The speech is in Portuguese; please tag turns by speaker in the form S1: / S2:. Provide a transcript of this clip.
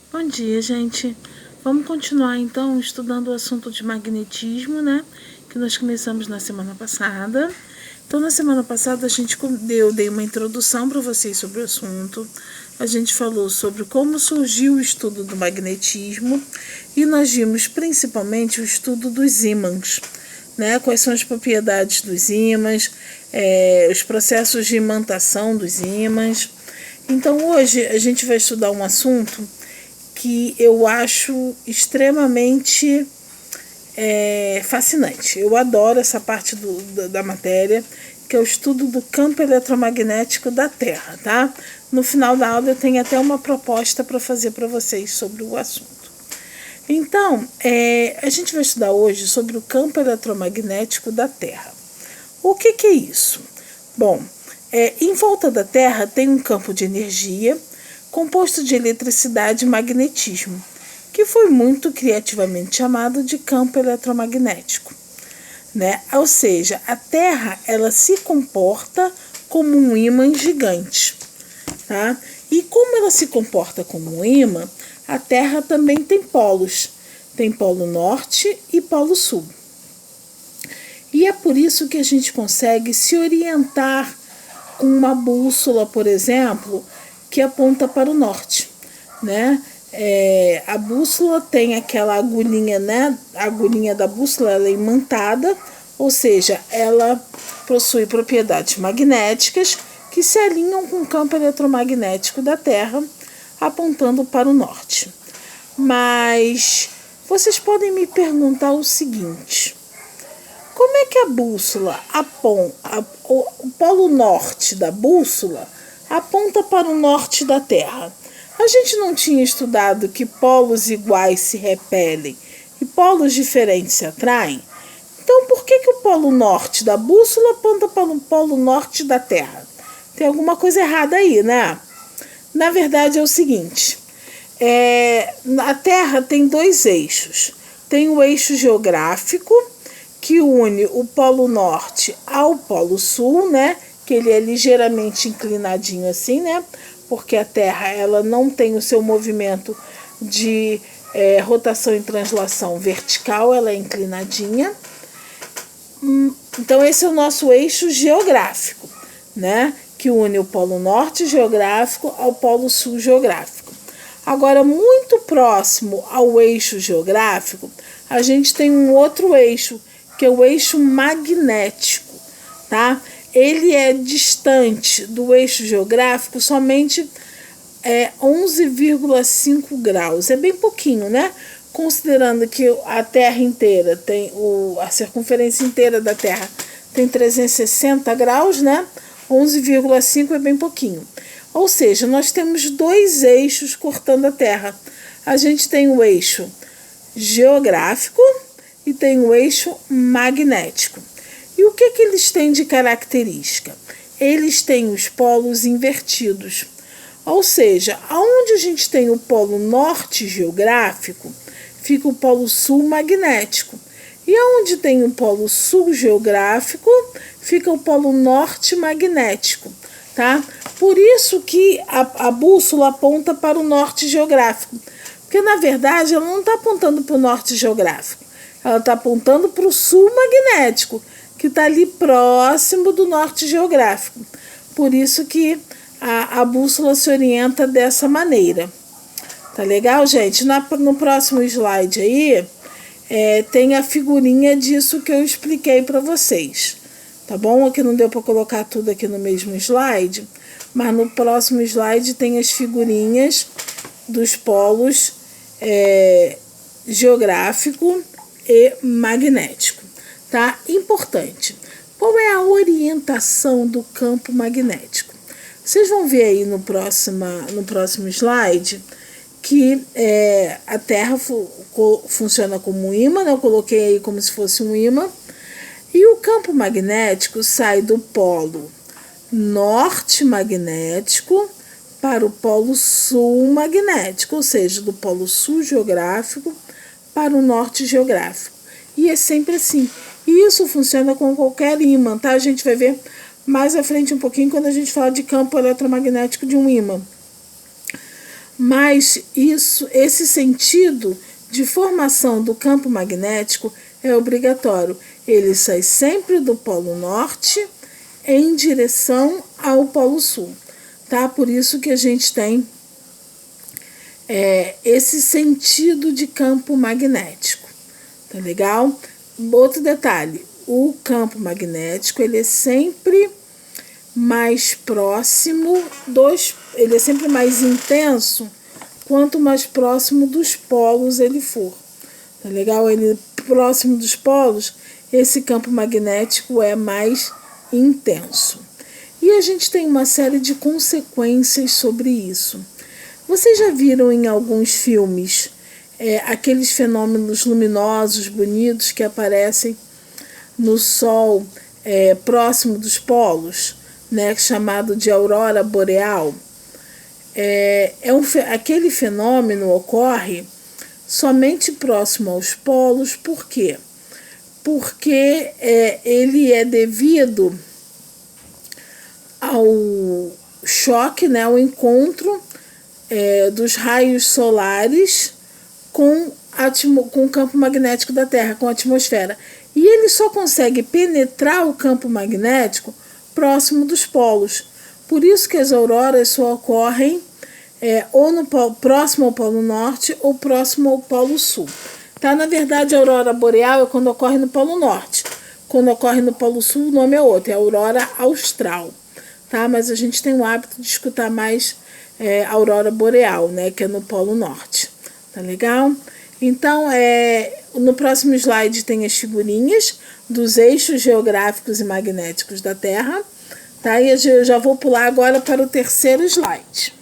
S1: Bom dia, gente. Vamos continuar então estudando o assunto de magnetismo, né? Que nós começamos na semana passada. Então, na semana passada eu dei uma introdução para vocês sobre o assunto. A gente falou sobre como surgiu o estudo do magnetismo e nós vimos principalmente o estudo dos ímãs, né? Quais são as propriedades dos ímãs, os processos de imantação dos ímãs. Então, hoje a gente vai estudar um assunto que eu acho extremamente fascinante. Eu adoro essa parte da matéria, que é o estudo do campo eletromagnético da Terra, tá? No final da aula eu tenho até uma proposta para fazer para vocês sobre o assunto. Então, a gente vai estudar hoje sobre o campo eletromagnético da Terra. O que é isso? Bom, em volta da Terra tem um campo de energia composto de eletricidade e magnetismo, que foi muito criativamente chamado de campo eletromagnético, né? Ou seja, a Terra ela se comporta como um ímã gigante, tá? E como ela se comporta como um ímã, a Terra também tem polos, tem polo norte e polo sul. E é por isso que a gente consegue se orientar com uma bússola, por exemplo, que aponta para o norte, né? A bússola tem aquela agulhinha, né? A agulhinha da bússola ela é imantada, ou seja, ela possui propriedades magnéticas que se alinham com o campo eletromagnético da Terra, apontando para o norte. Mas vocês podem me perguntar o seguinte: como é que a bússola aponta, o polo norte da bússola aponta para o norte da Terra? A gente não tinha estudado que polos iguais se repelem e polos diferentes se atraem? Então, por que o polo norte da bússola aponta para o polo norte da Terra? Tem alguma coisa errada aí, né? Na verdade é o seguinte, a Terra tem dois eixos. Tem o eixo geográfico, que une o polo norte ao polo sul, né? Que ele é ligeiramente inclinadinho assim, né? Porque a Terra ela não tem o seu movimento de rotação e translação vertical, ela é inclinadinha. Então esse é o nosso eixo geográfico, né? Que une o polo norte geográfico ao polo sul geográfico. Agora, muito próximo ao eixo geográfico, a gente tem um outro eixo, que é o eixo magnético, tá? Ele é distante do eixo geográfico somente 11,5 graus. É bem pouquinho, né? Considerando que a Terra inteira tem a circunferência inteira da Terra tem 360 graus, né? 11,5 é bem pouquinho. Ou seja, nós temos dois eixos cortando a Terra. A gente tem o eixo geográfico e tem o eixo magnético. E o que eles têm de característica? Eles têm os polos invertidos. Ou seja, aonde a gente tem o polo norte geográfico, fica o polo sul magnético. E aonde tem o polo sul geográfico, fica o polo norte magnético, tá? Por isso que a bússola aponta para o norte geográfico. Porque, na verdade, ela não está apontando para o norte geográfico. Ela está apontando para o sul magnético, que está ali próximo do norte geográfico. Por isso que a bússola se orienta dessa maneira. Tá legal, gente? No próximo slide aí, tem a figurinha disso que eu expliquei para vocês. Tá bom? Aqui não deu para colocar tudo aqui no mesmo slide, mas no próximo slide tem as figurinhas dos polos geográfico e magnético, tá? Importante. Qual é a orientação do campo magnético? Vocês vão ver aí no próximo slide que a Terra funciona como um ímã, né? Eu coloquei aí como se fosse um ímã. E o campo magnético sai do polo norte magnético para o polo sul magnético, ou seja, do polo sul geográfico para o norte geográfico. E é sempre assim. E isso funciona com qualquer ímã, tá? A gente vai ver mais à frente um pouquinho quando a gente fala de campo eletromagnético de um ímã. Mas esse sentido de formação do campo magnético é obrigatório. Ele sai sempre do Polo Norte em direção ao Polo Sul, tá? Por isso que a gente tem esse sentido de campo magnético, tá legal? Outro detalhe, o campo magnético ele é sempre mais próximo ele é sempre mais intenso quanto mais próximo dos polos ele for, tá legal? Ele próximo dos polos, esse campo magnético é mais intenso. E a gente tem uma série de consequências sobre isso. Vocês já viram em alguns filmes aqueles fenômenos luminosos, bonitos, que aparecem no Sol próximo dos polos, né, chamado de aurora boreal? Aquele fenômeno ocorre somente próximo aos polos. Por quê? Porque ele é devido ao choque, né, ao encontro dos raios solares com o campo magnético da Terra, com a atmosfera. E ele só consegue penetrar o campo magnético próximo dos polos. Por isso que as auroras só ocorrem ou próximo ao Polo Norte ou próximo ao Polo Sul. Tá? Na verdade, a aurora boreal é quando ocorre no Polo Norte. Quando ocorre no Polo Sul, o nome é outro, é a aurora austral. Tá? Mas a gente tem o hábito de escutar mais a aurora boreal, né, que é no Polo Norte. Tá legal? Então, no próximo slide tem as figurinhas dos eixos geográficos e magnéticos da Terra. Tá? E eu já vou pular agora para o terceiro slide.